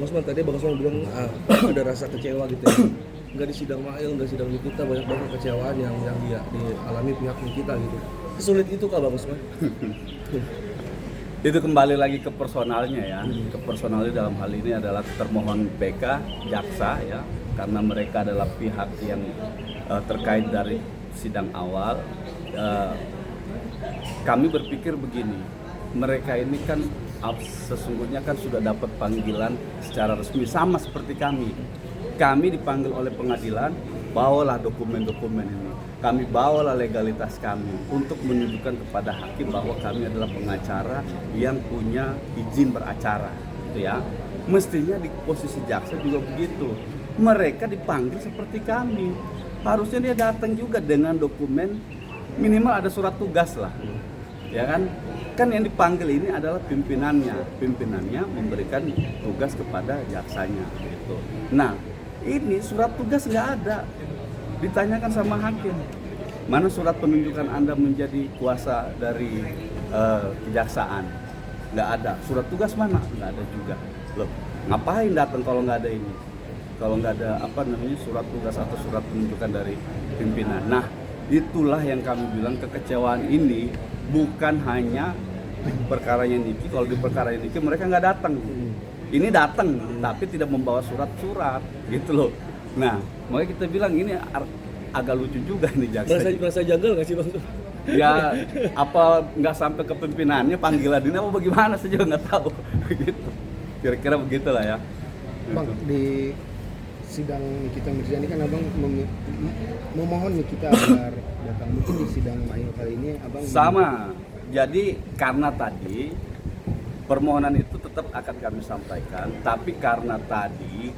Usman tadi Bang Usman bilang ada rasa kecewa gitu ya. Enggak di sidang Mail, enggak sidang Nikita, banyak banget kekecewaan yang dia dialami pihak Nikita gitu. Sulit itu kah Bang Usman? Itu kembali lagi ke personalnya ya. Ke personalnya dalam hal ini adalah termohon PK, jaksa ya, karena mereka adalah pihak yang terkait dari sidang awal. Kami berpikir begini, mereka ini kan sesungguhnya kan sudah dapat panggilan secara resmi sama seperti kami. Kami dipanggil oleh pengadilan, bawalah dokumen-dokumen ini. Kami bawalah legalitas kami untuk menunjukkan kepada hakim bahwa kami adalah pengacara yang punya izin beracara, gitu ya. Mestinya di posisi jaksa juga begitu. Mereka dipanggil seperti kami. Harusnya dia datang juga dengan dokumen, minimal ada surat tugas lah. Ya kan yang dipanggil ini adalah pimpinannya memberikan tugas kepada jaksanya gitu. Nah ini surat tugas nggak ada, ditanyakan sama hakim, mana surat penunjukan Anda menjadi kuasa dari kejaksaan, nggak ada. Surat tugas mana, nggak ada juga. Loh, ngapain datang kalau nggak ada ini, kalau nggak ada surat tugas atau surat penunjukan dari pimpinan. Nah itulah yang kami bilang, kekecewaan ini bukan hanya perkaranya Niki. Kalau di perkara Niki mereka nggak datang, ini datang tapi tidak membawa surat-surat gitu loh. Nah makanya kita bilang ini agak lucu juga nih jaksa. Merasa janggal nggak sih Bang? Ya apa nggak sampai ke pimpinannya panggilan ini apa bagaimana saya juga nggak tahu gitu. Kira-kira begitulah ya. Bang, di sidang Nikita Mirzani kan abang memohon Nikita agar datang, mungkin di sidang Mail kali ini abang sama. Jadi karena tadi permohonan itu tetap akan kami sampaikan, tapi karena tadi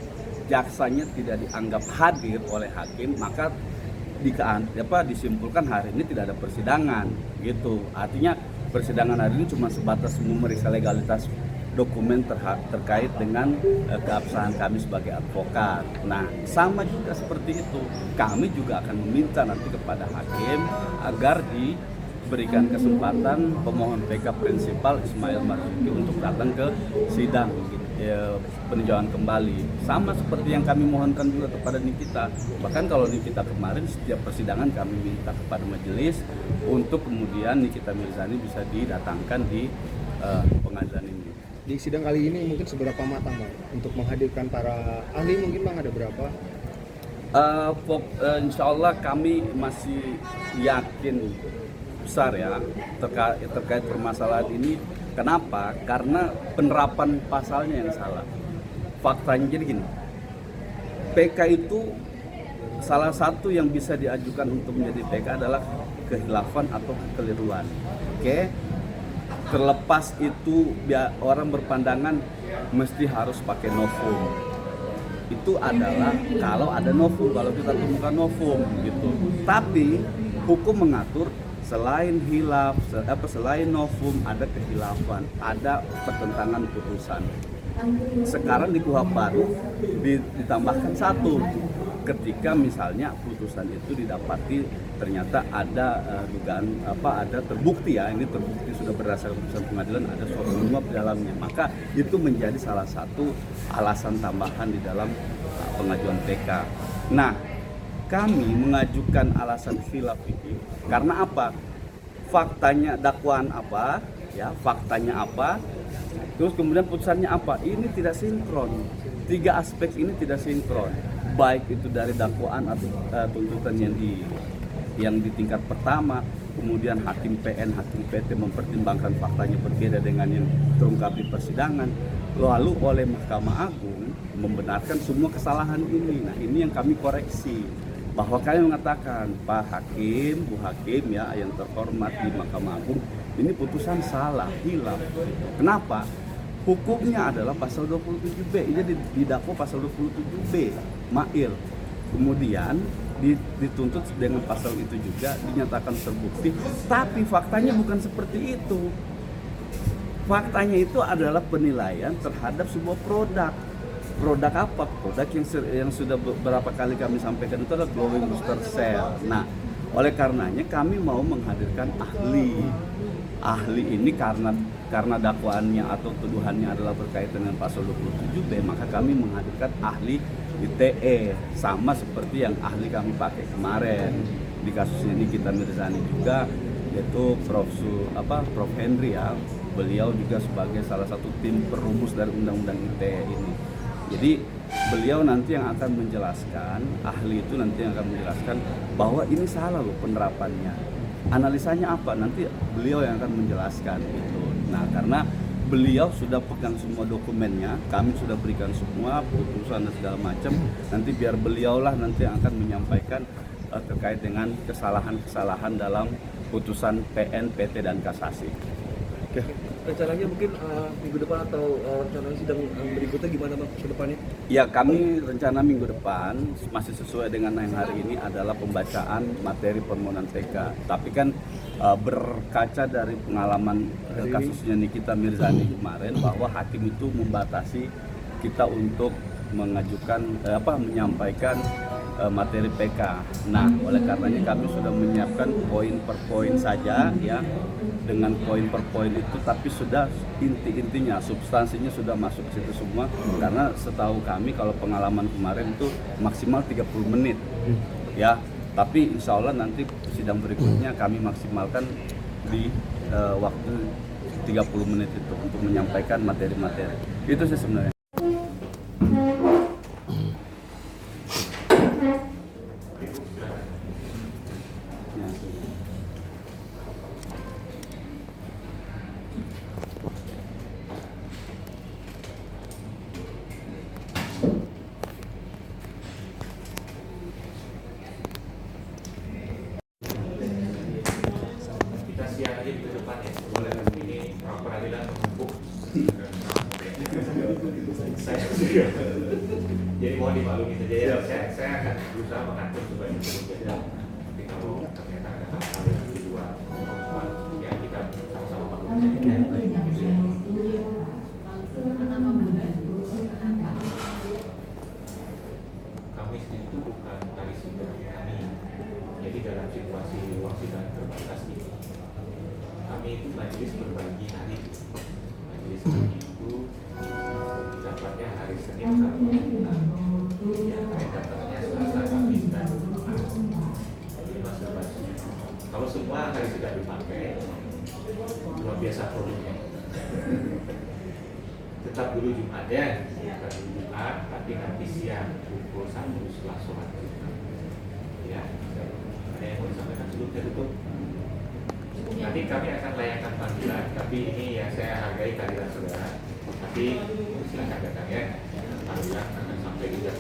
jaksanya tidak dianggap hadir oleh hakim, maka disimpulkan hari ini tidak ada persidangan gitu. Artinya persidangan hari ini cuma sebatas memeriksa legalitas dokumen terkait dengan keabsahan kami sebagai advokat. Nah, sama juga seperti itu. Kami juga akan meminta nanti kepada hakim agar diberikan kesempatan pemohon PK prinsipal Ismail Marzuki untuk datang ke sidang peninjauan kembali. Sama seperti yang kami mohonkan juga kepada Nikita. Bahkan kalau Nikita kemarin setiap persidangan kami minta kepada majelis untuk kemudian Nikita Mirzani bisa didatangkan di pengadilan ini. Di sidang kali ini mungkin seberapa matang Bang untuk menghadirkan para ahli, mungkin Bang ada berapa? Insya Allah kami masih yakin besar ya terkait permasalahan ini. Kenapa? Karena penerapan pasalnya yang salah. Faktanya jadi gini, PK itu salah satu yang bisa diajukan untuk menjadi PK adalah kehilafan atau kekeliruan. Oke? Terlepas itu orang berpandangan mesti harus pakai novum. Itu adalah kalau ada novum, kalau kita temukan novum gitu. Tapi hukum mengatur selain hilaf, selain novum ada kehilafan, ada pertentangan putusan. Sekarang di KUHP baru ditambahkan satu, ketika misalnya putusan itu didapati ternyata ada dugaan ada terbukti ya, ini terbukti sudah berdasarkan putusan pengadilan ada suatu menyuap di dalamnya, maka itu menjadi salah satu alasan tambahan di dalam pengajuan PK. Nah, kami mengajukan alasan khilaf ini karena apa? Faktanya dakwaan apa, ya faktanya apa, terus kemudian putusannya apa? Ini tidak sinkron. Tiga aspek ini tidak sinkron, baik itu dari dakwaan atau tuntutan yang di tingkat pertama, kemudian hakim PN, hakim PT mempertimbangkan faktanya berbeda dengan yang terungkap di persidangan, lalu oleh Mahkamah Agung membenarkan semua kesalahan ini. Nah ini yang kami koreksi, bahwa kami mengatakan Pak Hakim, Bu Hakim ya yang terhormat di Mahkamah Agung, ini putusan salah, hilaf. Kenapa? Hukumnya adalah pasal 27B, jadi didakwa pasal 27B, Mail. Kemudian dituntut dengan pasal itu juga dinyatakan terbukti, tapi faktanya bukan seperti itu. Faktanya itu adalah penilaian terhadap sebuah produk. Produk apa? Produk yang sudah beberapa kali kami sampaikan itu adalah glowing booster cell. Nah, oleh karenanya kami mau menghadirkan ahli. Ahli ini karena karena dakwaannya atau tuduhannya adalah berkaitan dengan pasal 27B, maka kami menghadirkan ahli ITE sama seperti yang ahli kami pakai kemarin di kasusnya Nikita Mirzani juga, yaitu Prof Henry ya. Beliau juga sebagai salah satu tim perumus dari undang-undang ITE ini. Jadi beliau nanti yang akan menjelaskan, ahli itu nanti yang akan menjelaskan bahwa ini salah loh penerapannya. Analisanya apa? Nanti beliau yang akan menjelaskan gitu. Nah, karena beliau sudah pegang semua dokumennya, kami sudah berikan semua putusan dan segala macam. Nanti biar beliaulah nanti yang akan menyampaikan terkait dengan kesalahan-kesalahan dalam putusan PN, PT, dan kasasi. Oke. Rencananya mungkin minggu depan atau rencana sidang berikutnya gimana Bang ke depannya? Ya, kami rencana minggu depan masih sesuai dengan yang hari ini adalah pembacaan materi permohonan PK. Tapi kan berkaca dari pengalaman kasusnya Nikita Mirzani kemarin, bahwa hakim itu membatasi kita untuk mengajukan menyampaikan materi PK. Nah, oleh karenanya kami sudah menyiapkan poin per poin saja ya. Dengan poin per poin itu, tapi sudah intinya, substansinya sudah masuk ke situ semua. Karena setahu kami kalau pengalaman kemarin itu maksimal 30 menit ya. Tapi insya Allah nanti sidang berikutnya kami maksimalkan di waktu 30 menit itu untuk menyampaikan materi-materi. Itu sih sebenarnya. Siang aja di depan ya, boleh ini peradilan menumpuk. Saya juga. Jadi mohon dimaklumi saja ya. Saya akan berusaha mengatur supaya itu berbeda. Tapi kalau ternyata ada hal-hal yang di luar kemampuan, ya kita sama-sama maklumi saja. Kami sendiri itu bukan dari sidang kami. Jadi dalam situasi ruang sidang terbatas ini, kami itu majelis berbagi hari. Majelis hari itu dapatnya hari Senin kalau ya dapatnya Selasa, Kamis, dan Jumat. Jadi masa basi. Kalau semua hari sudah dipakai, luar biasa produknya. Tetap dulu Jumat ya, tetap dulu Jumat, tapi nanti siang pukul 1 setelah sholat Jumat. Ya, ada yang mau disampaikan sebelum saya tutup? Nanti kami akan layangkan panggilan, tapi ini ya saya hargai kehadiran saudara. Tapi silakan datang ya, panggilan akan sampai juga.